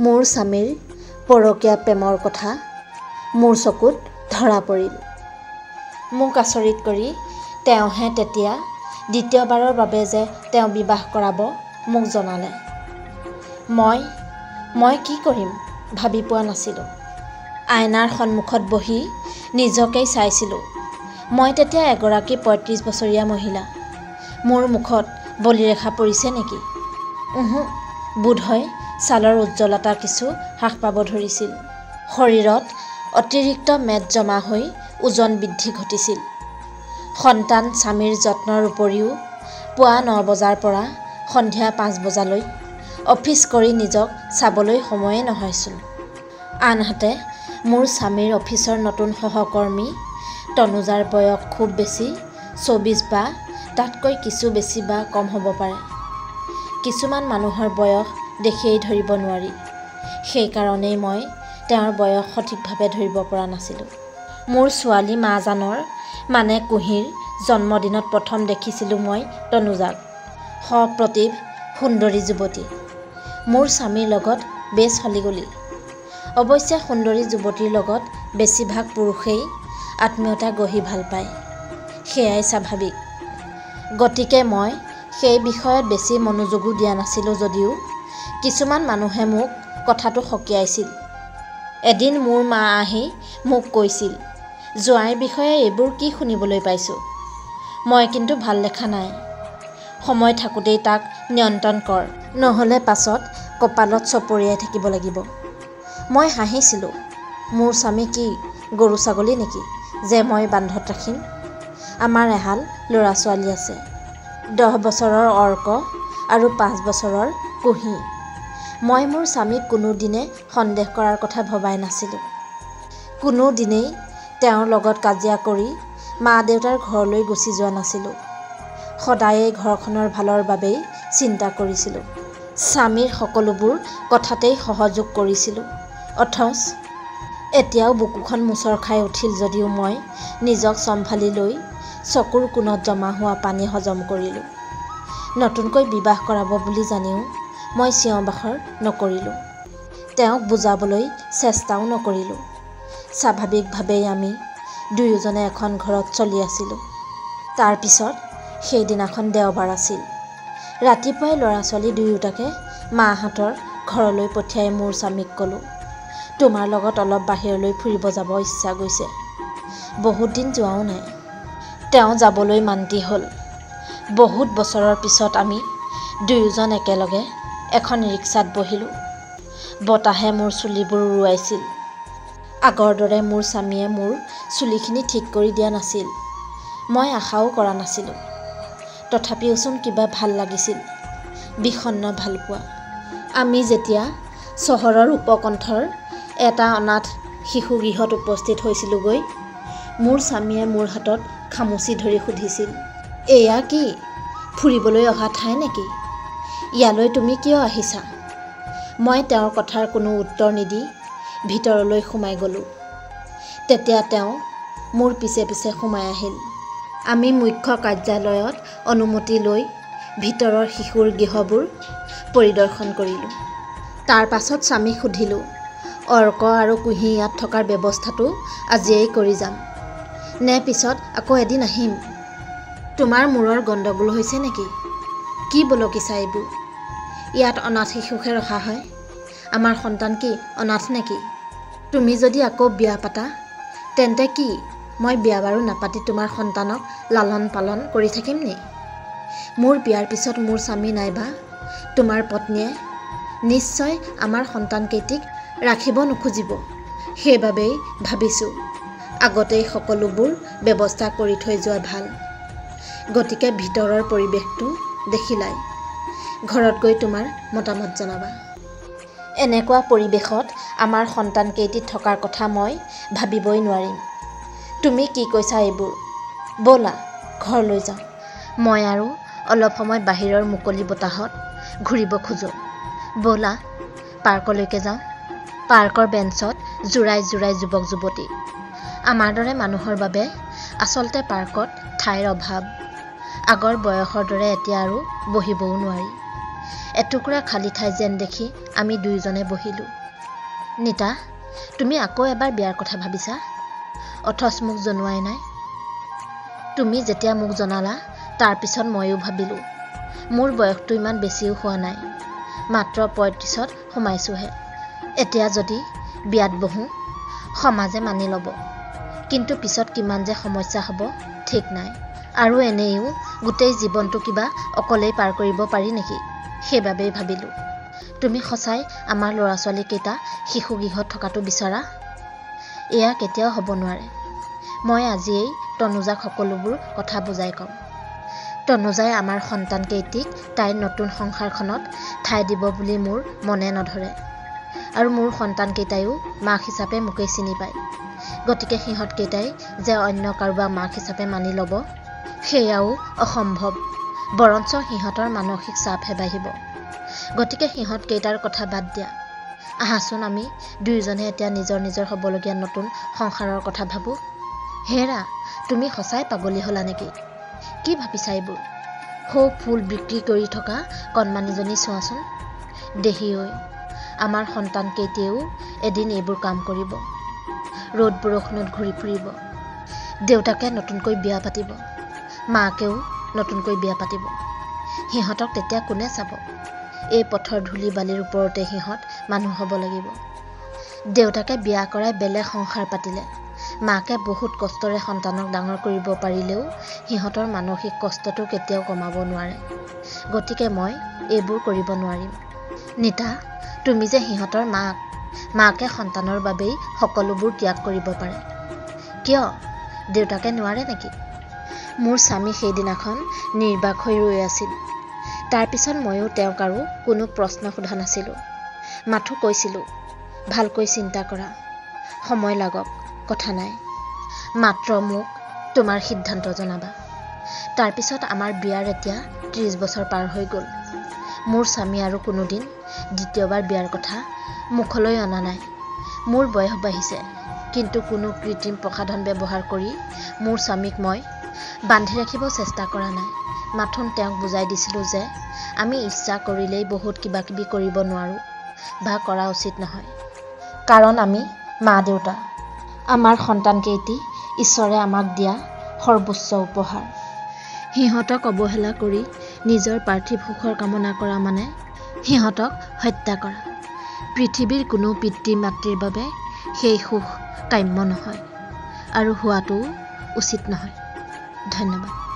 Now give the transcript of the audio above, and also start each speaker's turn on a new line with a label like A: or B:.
A: মোৰ স্বামীৰ পৰকীয়া প্ৰেমৰ কথা মোৰ চকুত ধৰা পৰিল। মোক আচৰিত কৰি তেওঁহে তেতিয়া দ্বিতীয়বাৰৰ বাবে যে তেওঁ বিবাহ কৰাব মোক জনালে। মই কি কৰিম ভাবি পোৱা নাছিলোঁ। আইনাৰ সন্মুখত বহি নিজকেই চাইছিলোঁ। মই তেতিয়া এগৰাকী ৩৫ বছৰীয়া মহিলা। মোৰ মুখত বলিৰেখা পৰিছে নেকি? বোধহয় ছালৰ উজ্জ্বলতা কিছু হ্ৰাস পাব ধৰিছিল। শৰীৰত অতিৰিক্ত মেদ জমা হৈ ওজন বৃদ্ধি ঘটিছিল। সন্তান স্বামীৰ যত্নৰ উপৰিও পুৱা ৯ বজাৰ পৰা সন্ধিয়া ৫ বজালৈ অফিচ কৰি নিজক চাবলৈ সময়ে নহয়চোন। আনহাতে মোৰ স্বামীৰ অফিচৰ নতুন সহকৰ্মী তনুজাৰ বয়স খুব বেছি ২৪ বা তাতকৈ কিছু বেছি বা কম হ'ব পাৰে। কিছুমান মানুহৰ বয়স দেখিয়েই ধৰিব নোৱাৰি। সেইকাৰণেই মই তেওঁৰ বয়স সঠিকভাৱে ধৰিব পৰা নাছিলোঁ। মোৰ ছোৱালী মাজানৰ মানে কুঁহিৰ জন্মদিনত প্ৰথম দেখিছিলোঁ মই তনুজাক। সপ্ৰতিভ সুন্দৰী যুৱতী। মোৰ স্বামীৰ লগত বেছ হলিগলি। অৱশ্যে সুন্দৰী যুৱতীৰ লগত বেছিভাগ পুৰুষেই আত্মীয়তা গঢ়ি ভাল পায়। সেয়াই স্বাভাৱিক। গতিকে মই সেই বিষয়ত বেছি মনোযোগো দিয়া নাছিলোঁ যদিও কিছুমান মানুহে মোক কথাটো সকীয়াইছিল। এদিন মোৰ মা আহি মোক কৈছিল, জোঁৱাইৰ বিষয়ে এইবোৰ কি শুনিবলৈ পাইছোঁ। মই কিন্তু ভাল দেখা নাই। সময় থাকোঁতেই তাক নিয়ন্ত্ৰণ কৰ, নহ'লে পাছত কপালত চপৰিয়াই থাকিব লাগিব। মই হাঁহিছিলোঁ। মোৰ স্বামী কি গৰু ছাগলী নেকি যে মই বান্ধত ৰাখিম? আমাৰ এহাল ল'ৰা ছোৱালী আছে। 10 বছৰৰ অৰ্ক আৰু 5 বছৰৰ কুঁহি। মই মোৰ স্বামীক কোনোদিনে সন্দেহ কৰাৰ কথা ভবাই নাছিলোঁ। কোনো দিনেই তেওঁৰ লগত কাজিয়া কৰি মা দেউতাৰ ঘৰলৈ গুচি যোৱা নাছিলোঁ। সদায়েই ঘৰখনৰ ভালৰ বাবেই চিন্তা কৰিছিলোঁ। স্বামীৰ সকলোবোৰ কথাতেই সহযোগ কৰিছিলোঁ। অথচ এতিয়াও বুকুখন মোচৰ খাই উঠিল যদিও মই নিজক চম্ভালি লৈ চকুৰ কোণত জমা হোৱা পানী হজম কৰিলোঁ। নতুনকৈ বিবাহ কৰাব বুলি জানিও মই চিঞৰ বাখৰ নকৰিলোঁ। তেওঁক বুজাবলৈ চেষ্টাও নকৰিলোঁ। স্বাভাৱিকভাৱেই আমি দুয়োজনে এখন ঘৰত চলি আছিলোঁ। তাৰপিছত সেইদিনাখন দেওবাৰ আছিল। ৰাতিপুৱাই ল'ৰা ছোৱালী দুয়োটাকে মাহঁতৰ ঘৰলৈ পঠিয়াই মোৰ স্বামীক ক'লোঁ, তোমাৰ লগত অলপ বাহিৰলৈ ফুৰিব যাব ইচ্ছা গৈছে। বহুত দিন যোৱাও নাই। তেওঁ যাবলৈ মান্তি হ'ল। বহুত বছৰৰ পিছত আমি দুয়োজন একেলগে এখন ৰিক্সাত বহিলোঁ। বতাহে মোৰ চুলিবোৰ উৰুৱাইছিল। আগৰ দৰে মোৰ স্বামীয়ে মোৰ চুলিখিনি ঠিক কৰি দিয়া নাছিল। মই আশাও কৰা নাছিলোঁ। তথাপিওচোন কিবা ভাল লাগিছিল। বিষণ্ণ ভালপোৱা। আমি যেতিয়া চহৰৰ উপকণ্ঠৰ এটা অনাথ শিশুগৃহত উপস্থিত হৈছিলোঁগৈ, মোৰ স্বামীয়ে মোৰ হাতত খামুচি ধৰি সুধিছিল, এয়া কি ফুৰিবলৈ অহা ঠাই নেকি? ইয়ালৈ তুমি কিয় আহিছা? মই তেওঁৰ কথাৰ কোনো উত্তৰ নিদি ভিতৰলৈ সোমাই গ'লোঁ। তেতিয়া তেওঁ মোৰ পিছে পিছে সোমাই আহিল। আমি মুখ্য কাৰ্যালয়ত অনুমতি লৈ ভিতৰৰ শিশুৰ গৃহবোৰ পৰিদৰ্শন কৰিলোঁ। তাৰ পাছত স্বামীক সুধিলোঁ, অৰ্ক আৰু কুঁহি ইয়াত থকাৰ ব্যৱস্থাটো আজিয়েই কৰি যাম নে পিছত আকৌ এদিন আহিম? তোমাৰ মূৰৰ গণ্ডগোল হৈছে নেকি? কি বলকিছা এইবোৰ? ইয়াত অনাথ শিশুকহে ৰখা হয়। আমাৰ সন্তান কি অনাথ নেকি? তুমি যদি আকৌ বিয়া পাতা তেন্তে কি মই বিয়া বাৰু নাপাতি তোমাৰ সন্তানক লালন পালন কৰি থাকিম নি? মোৰ বিয়াৰ পিছত মোৰ স্বামী নাইবা তোমাৰ পত্নীয়ে নিশ্চয় আমাৰ সন্তানকেইটিক ৰাখিব নোখুজিব। সেইবাবেই ভাবিছোঁ আগতেই সকলোবোৰ ব্যৱস্থা কৰি থৈ যোৱা ভাল। গতিকে ভিতৰৰ পৰিৱেশটো দেখিলাই। ঘৰত গৈ তোমাৰ মতামত জনাবা। এনেকুৱা পৰিৱেশত আমাৰ সন্তানকেইটি থকাৰ কথা মই ভাবিবই নোৱাৰিম। তুমি কি কৈছা এইবোৰ? ব'লা ঘৰলৈ যাওঁ। মই আৰু অলপ সময় বাহিৰৰ মুকলি বতাহত ঘূৰিব খোজোঁ। ব'লা পাৰ্কলৈকে যাওঁ। পাৰ্কৰ বেঞ্চত জোৰাই জোৰাই যুৱক যুৱতী। আমাৰ দৰে মানুহৰ বাবে আচলতে পাৰ্কত ঠাইৰ অভাৱ। আগৰ বয়সৰ দৰে এতিয়া আৰু বহিবও নোৱাৰি। এটুকুৰা খালী ঠাই যেন দেখি আমি দুয়োজনে বহিলোঁ। নীতা, তুমি আকৌ এবাৰ বিয়াৰ কথা ভাবিছা? অথচ মোক জনোৱাই নাই। তুমি যেতিয়া মোক জনালা তাৰ পিছত ময়ো ভাবিলোঁ। মোৰ বয়সটো ইমান বেছিও হোৱা নাই, মাত্ৰ 35ত সোমাইছোঁহে। এতিয়া যদি বিয়াত বহোঁ সমাজে মানি ল'ব, কিন্তু পিছত কিমান যে সমস্যা হ'ব ঠিক নাই। আৰু এনেও গোটেই জীৱনটো কিবা অকলেই পাৰ কৰিব পাৰি নেকি? সেইবাবেই ভাবিলোঁ তুমি সঁচাই আমাৰ ল'ৰা ছোৱালীকেইটা শিশুগৃহত থকাটো বিচাৰা। এয়া কেতিয়াও হ'ব নোৱাৰে। মই আজিয়েই তনুজাক সকলোবোৰ কথা বুজাই ক'ম। তনুজাই আমাৰ সন্তানকেইটিক তাইৰ নতুন সংসাৰখনত ঠাই দিব বুলি মোৰ মনে নধৰে। আৰু মোৰ সন্তানকেইটাইও মাক হিচাপে মোকেই চিনি পায়। গতিকে সিহঁতকেইটাই যে অন্য কাৰোবাক মাক হিচাপে মানি ল'ব সেয়াও অসম্ভৱ, বৰঞ্চ সিহঁতৰ মানসিক চাপহে বাঢ়িব। গতিকে সিহঁতকেইটাৰ কথা বাদ দিয়া। আহাচোন আমি দুয়োজনে এতিয়া নিজৰ নিজৰ হ'বলগীয়া নতুন সংসাৰৰ কথা ভাবোঁ। হেৰা, তুমি সঁচাই পাগলী হ'লা নেকি? কি ভাবিছা এইবোৰ? সৌ ফুল বিক্ৰী কৰি থকা কণমানিজনী চোৱাচোন। দেহি ঐ, আমাৰ সন্তানকেইটিয়েও এদিন এইবোৰ কাম কৰিব। ৰ'দ বৰষুণত ঘূৰি ফুৰিব। দেউতাকে নতুনকৈ বিয়া পাতিব, মাকেও নতুনকৈ বিয়া পাতিব। সিহঁতক তেতিয়া কোনে চাব? এই পথৰ ধূলি বালিৰ ওপৰতে সিহঁত মানুহ হ'ব লাগিব। দেউতাকে বিয়া কৰাই বেলেগ সংসাৰ পাতিলে, মাকে বহুত কষ্টৰে সন্তানক ডাঙৰ কৰিব পাৰিলেও সিহঁতৰ মানসিক কষ্টটো কেতিয়াও কমাব নোৱাৰে। গতিকে মই এইবোৰ কৰিব নোৱাৰিম। নীতা, তুমি যে সিহঁতৰ মাক, মাকে সন্তানৰ বাবেই সকলোবোৰ ত্যাগ কৰিব পাৰে। কিয় দেউতাকে নোৱাৰে নেকি? মোৰ স্বামী সেইদিনাখন নিৰ্বাক হৈ ৰৈ আছিল। তাৰপিছত ময়ো তেওঁক আৰু কোনো প্ৰশ্ন সোধা নাছিলোঁ। মাথো কৈছিলোঁ, ভালকৈ চিন্তা কৰা, সময় লাগক, কথা নাই, মাত্ৰ মোক তোমাৰ সিদ্ধান্ত জনাবা। তাৰপিছত আমাৰ বিয়াৰ এতিয়া 30 বছৰ পাৰ হৈ গ'ল। মোৰ স্বামী আৰু কোনোদিন দ্বিতীয়বাৰ বিয়াৰ কথা মুখলৈ অনা নাই। মোৰ বয়স বাঢ়িছে, কিন্তু কোনো কৃত্ৰিম প্ৰসাধন ব্যৱহাৰ কৰি মোৰ স্বামীক মই বান্ধি ৰাখিব চেষ্টা কৰা নাই। মাথোন তেওঁক বুজাই দিছিলোঁ যে আমি ইচ্ছা কৰিলেই বহুত কিবা কিবি কৰিব নোৱাৰোঁ বা কৰা উচিত নহয়। কাৰণ আমি মা দেউতা, আমাৰ সন্তানকেইটি ঈশ্বৰে আমাক দিয়া সৰ্বোচ্চ উপহাৰ। সিহঁতক অৱহেলা কৰি নিজৰ পাৰ্থিৱ সুখৰ কামনা কৰা মানে সিহঁতক হত্যা কৰা। পৃথিৱীৰ কোনো পিতৃ মাতৃৰ বাবে সেই সুখ কাম্য নহয় আৰু হোৱাটোও উচিত নহয়। ধন্যবাদ।